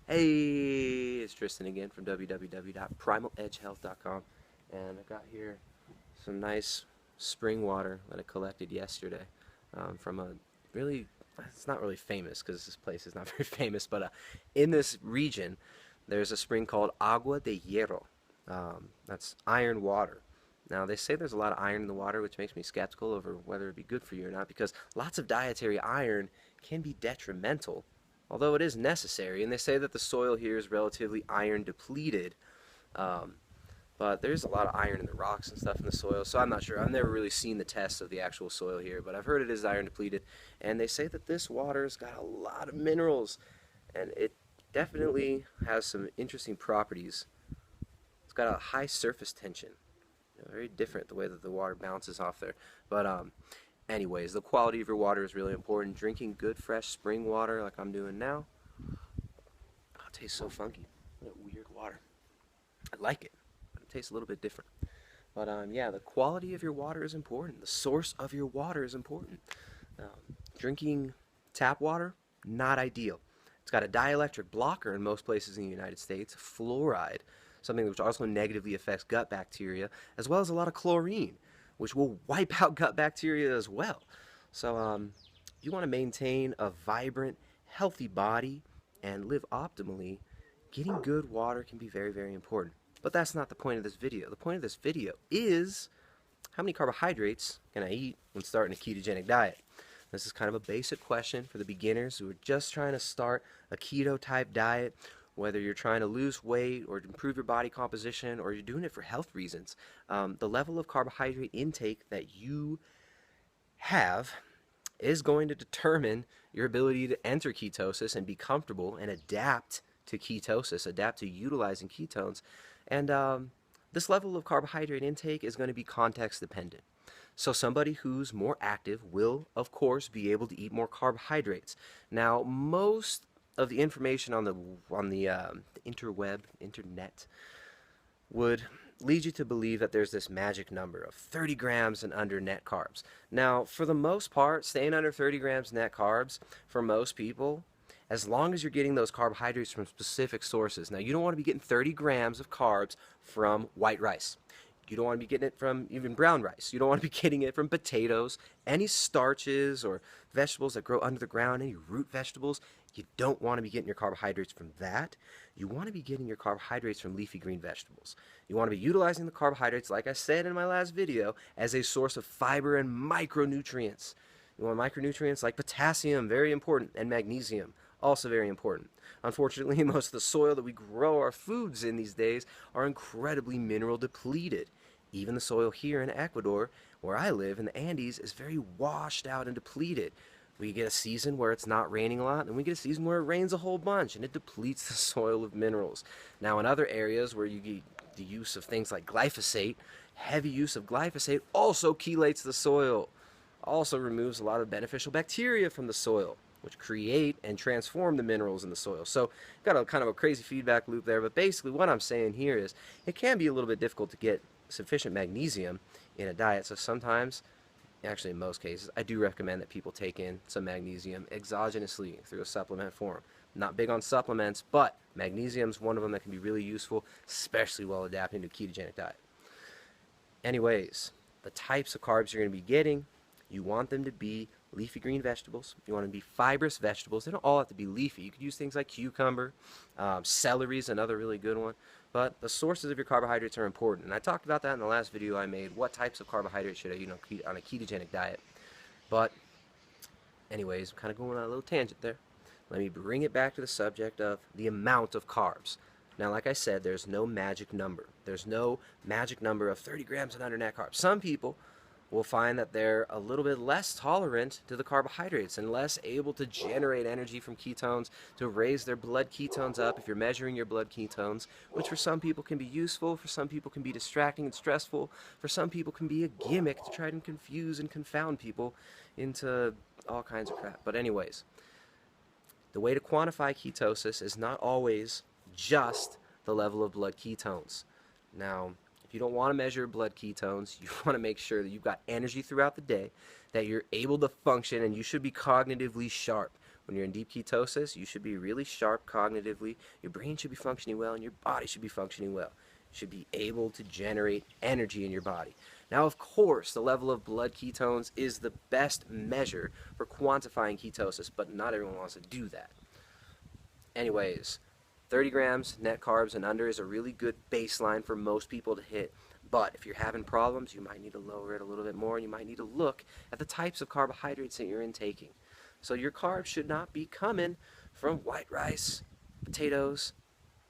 Hey, it's Tristan again from www.primaledgehealth.com, and I got here some nice spring water that I collected yesterday from a really, it's not really famous because this place is not very famous, but in this region there's a spring called Agua de Hierro. That's iron water. Now, they say there's a lot of iron in the water, which makes me skeptical over whether it'd be good for you or not, because lots of dietary iron can be detrimental, although it is necessary. And they say that the soil here is relatively iron depleted, um, but there's a lot of iron in the rocks and stuff in the soil, so I'm not sure. I've never really seen the tests of the actual soil here, but I've heard it is iron depleted. And they say that this water's got a lot of minerals, and it definitely has some interesting properties. It's got a high surface tension. Very different the way that the water bounces off there. But anyways, the quality of your water is really important. Drinking good fresh spring water like I'm doing now, oh, it tastes so funky. What weird water. I like it, but it tastes a little bit different. But yeah, the quality of your water is important. The source of your water is important. Drinking tap water, not ideal. It's got a dielectric blocker in most places in the United States, fluoride, something which also negatively affects gut bacteria, as well as a lot of chlorine, which will wipe out gut bacteria as well. So you want to maintain a vibrant, healthy body and live optimally, getting good water can be very, very important. But that's not the point of this video. The point of this video is how many carbohydrates can I eat when starting a ketogenic diet? This is kind of a basic question for the beginners who are just trying to start a keto type diet, whether you're trying to lose weight or improve your body composition or you're doing it for health reasons. The level of carbohydrate intake that you have is going to determine your ability to enter ketosis and be comfortable and adapt to ketosis, adapt to utilizing ketones. And this level of carbohydrate intake is going to be context dependent. So somebody who's more active will, of course, be able to eat more carbohydrates. Now, most of the information on the internet, would lead you to believe that there's this magic number of 30 grams and under net carbs. Now, for the most part, staying under 30 grams net carbs for most people, as long as you're getting those carbohydrates from specific sources. Now, you don't want to be getting 30 grams of carbs from white rice. You don't want to be getting it from even brown rice. You don't want to be getting it from potatoes, any starches or vegetables that grow under the ground, any root vegetables. You don't want to be getting your carbohydrates from that. You want to be getting your carbohydrates from leafy green vegetables. You want to be utilizing the carbohydrates, like I said in my last video, as a source of fiber and micronutrients. You want micronutrients like potassium, very important, and magnesium, also very important. Unfortunately, most of the soil that we grow our foods in these days are incredibly mineral depleted. Even the soil here in Ecuador, where I live in the Andes, is very washed out and depleted. We get a season where it's not raining a lot, and we get a season where it rains a whole bunch, and it depletes the soil of minerals. Now, in other areas where you get the use of things like glyphosate, heavy use of glyphosate also chelates the soil, also removes a lot of beneficial bacteria from the soil, which create and transform the minerals in the soil. So got a kind of a crazy feedback loop there, but basically what I'm saying here is it can be a little bit difficult to get sufficient magnesium in a diet. So sometimes, actually in most cases, I do recommend that people take in some magnesium exogenously through a supplement form. Not big on supplements, but magnesium's one of them that can be really useful, especially while adapting to a ketogenic diet. Anyways, the types of carbs you're going to be getting, you want them to be leafy green vegetables. You want them to be fibrous vegetables. They don't all have to be leafy. You could use things like cucumber. Celery is another really good one. But the sources of your carbohydrates are important. And I talked about that in the last video I made. What types of carbohydrates should I eat on a ketogenic diet? But anyways, I'm kind of going on a little tangent there. Let me bring it back to the subject of the amount of carbs. Now, like I said, there's no magic number. There's no magic number of 30 grams and under net carbs. Some people will find that they're a little bit less tolerant to the carbohydrates and less able to generate energy from ketones to raise their blood ketones up if you're measuring your blood ketones, which for some people can be useful, for some people can be distracting and stressful, for some people can be a gimmick to try and confuse and confound people into all kinds of crap. But anyways, the way to quantify ketosis is not always just the level of blood ketones. Now, if you don't want to measure blood ketones, you want to make sure that you've got energy throughout the day, that you're able to function, and you should be cognitively sharp. When you're in deep ketosis, you should be really sharp cognitively, your brain should be functioning well, and your body should be functioning well. You should be able to generate energy in your body. Now, of course, the level of blood ketones is the best measure for quantifying ketosis, but not everyone wants to do that. Anyways, 30 grams net carbs and under is a really good baseline for most people to hit. But if you're having problems, you might need to lower it a little bit more, and you might need to look at the types of carbohydrates that you're intaking. So your carbs should not be coming from white rice, potatoes,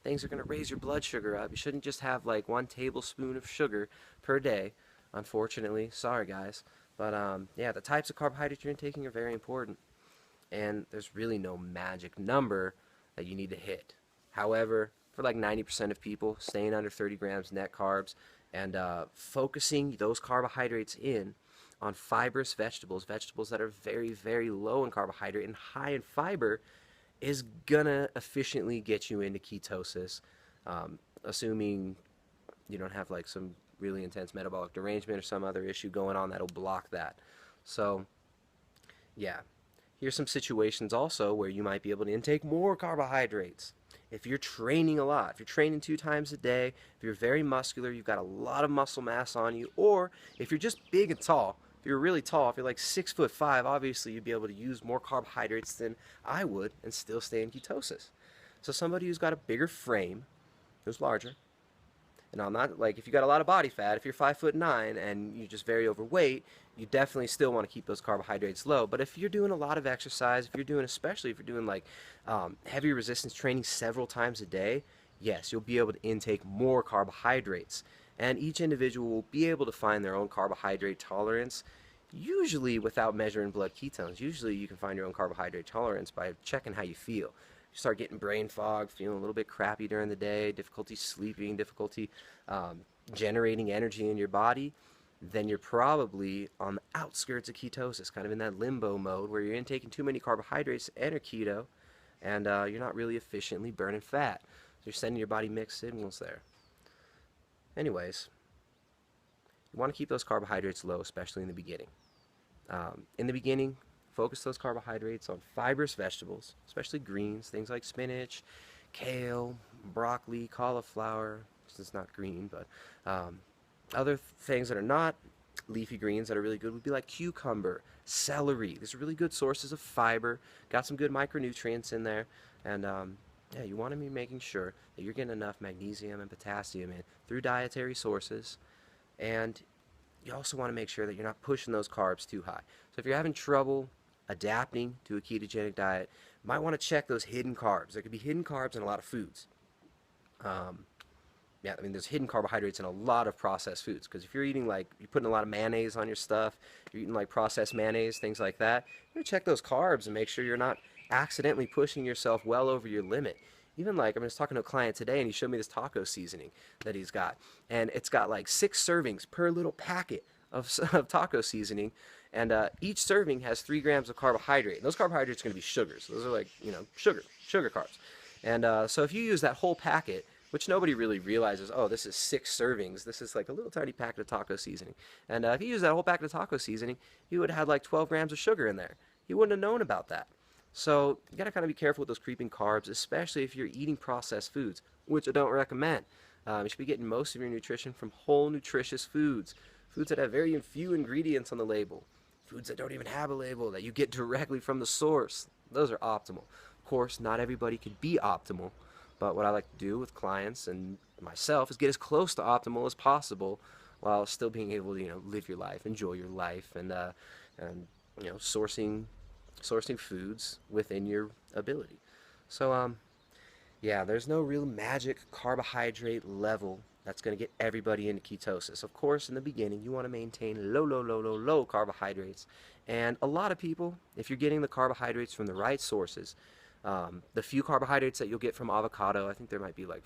things that are going to raise your blood sugar up. You shouldn't just have like 1 tablespoon of sugar per day, unfortunately. Sorry, guys. But yeah, the types of carbohydrates you're intaking are very important. And there's really no magic number that you need to hit. However, for like 90% of people, staying under 30 grams net carbs and focusing those carbohydrates in on fibrous vegetables, vegetables that are very, very low in carbohydrate and high in fiber, is gonna efficiently get you into ketosis, assuming you don't have like some really intense metabolic derangement or some other issue going on that'll block that. So yeah, here's some situations also where you might be able to intake more carbohydrates. If you're training a lot, if you're training 2 times a day, if you're very muscular, you've got a lot of muscle mass on you, or if you're just big and tall, if you're really tall, if you're like 6'5", obviously you'd be able to use more carbohydrates than I would and still stay in ketosis. So somebody who's got a bigger frame, who's larger, and I'm not like, if you got a lot of body fat, if you're 5'9" and you're just very overweight, you definitely still want to keep those carbohydrates low. But if you're doing a lot of exercise, if you're doing, especially if you're doing like heavy resistance training several times a day, yes, you'll be able to intake more carbohydrates. And each individual will be able to find their own carbohydrate tolerance, usually without measuring blood ketones. Usually you can find your own carbohydrate tolerance by checking how you feel. You start getting brain fog, feeling a little bit crappy during the day, difficulty sleeping, difficulty generating energy in your body, then you're probably on the outskirts of ketosis, kind of in that limbo mode where you're intaking too many carbohydrates to enter keto, and you're not really efficiently burning fat. So you're sending your body mixed signals there. Anyways, you want to keep those carbohydrates low, especially in the beginning. In the beginning, focus those carbohydrates on fibrous vegetables, especially greens, things like spinach, kale, broccoli, cauliflower. It's not green, but other things that are not leafy greens that are really good would be like cucumber, celery. These are really good sources of fiber, got some good micronutrients in there, and yeah, you want to be making sure that you're getting enough magnesium and potassium in through dietary sources, and you also want to make sure that you're not pushing those carbs too high. So if you're having trouble adapting to a ketogenic diet, you might want to check those hidden carbs. There could be hidden carbs in a lot of foods. Yeah, I mean, there's hidden carbohydrates in a lot of processed foods, because if you're eating like, you're putting a lot of mayonnaise on your stuff, you're eating like processed mayonnaise, things like that, you're going to check those carbs and make sure you're not accidentally pushing yourself well over your limit. Even like, I was talking to a client today and he showed me this taco seasoning that he's got, and it's got like 6 servings per little packet of taco seasoning, and each serving has 3 grams of carbohydrate, and those carbohydrates are going to be sugars. Those are like, you know, sugar carbs. And so if you use that whole packet, which nobody really realizes, oh, this is 6 servings. This is like a little tiny packet of taco seasoning. And if you use that whole packet of taco seasoning, you would have had like 12 grams of sugar in there. You wouldn't have known about that. So you got to kind of be careful with those creeping carbs, especially if you're eating processed foods, which I don't recommend. You should be getting most of your nutrition from whole nutritious foods, foods that have very few ingredients on the label, foods that don't even have a label, that you get directly from the source. Those are optimal. Of course, not everybody could be optimal. But what I like to do with clients and myself is get as close to optimal as possible while still being able to, you know, live your life, enjoy your life, and you know, sourcing foods within your ability. So yeah, there's no real magic carbohydrate level that's going to get everybody into ketosis. Of course, in the beginning, you want to maintain low carbohydrates. And a lot of people, if you're getting the carbohydrates from the right sources, the few carbohydrates that you'll get from avocado, I think there might be like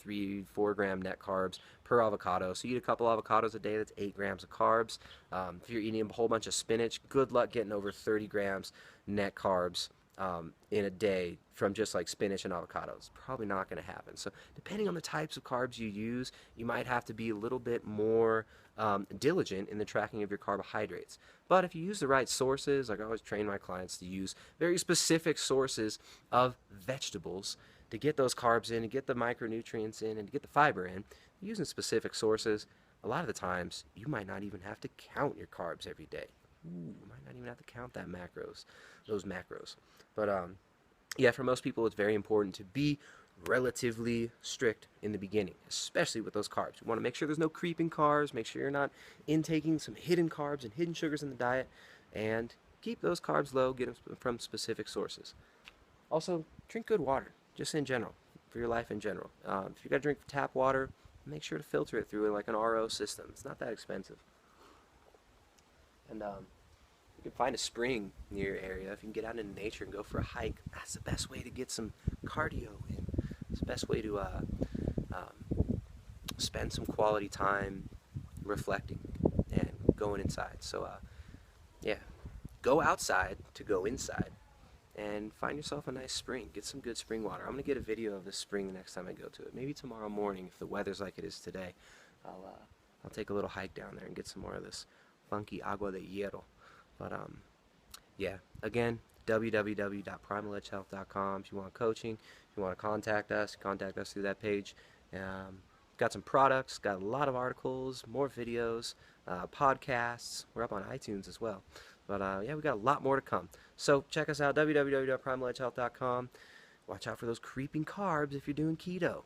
3-4 gram net carbs per avocado. So you eat a couple avocados a day, that's 8 grams of carbs. If you're eating a whole bunch of spinach, good luck getting over 30 grams net carbs in a day from just like spinach and avocados. Probably not going to happen. So depending on the types of carbs you use, you might have to be a little bit more diligent in the tracking of your carbohydrates. But if you use the right sources, like I always train my clients to use very specific sources of vegetables to get those carbs in and get the micronutrients in and to get the fiber in, using specific sources, a lot of the times you might not even have to count your carbs every day. Ooh, you might not even have to count those macros. But yeah, for most people, it's very important to be relatively strict in the beginning, especially with those carbs. You want to make sure there's no creeping carbs, make sure you're not intaking some hidden carbs and hidden sugars in the diet, and keep those carbs low, get them from specific sources. Also, drink good water, just in general, for your life in general. If you got to drink tap water, make sure to filter it through like an RO system. It's not that expensive. And you can find a spring near your area. If you can get out into nature and go for a hike, that's the best way to get some cardio in. It's the best way to spend some quality time reflecting and going inside. So yeah, go outside to go inside and find yourself a nice spring. Get some good spring water. I'm going to get a video of this spring the next time I go to it. Maybe tomorrow morning if the weather's like it is today. I'll take a little hike down there and get some more of this funky agua de hierro. But yeah, again, www.primaledgehealth.com. If you want coaching, if you want to contact us through that page. Got some products, got a lot of articles, more videos, podcasts. We're up on iTunes as well. But yeah, we got a lot more to come. So check us out, www.primaledgehealth.com. Watch out for those creeping carbs if you're doing keto.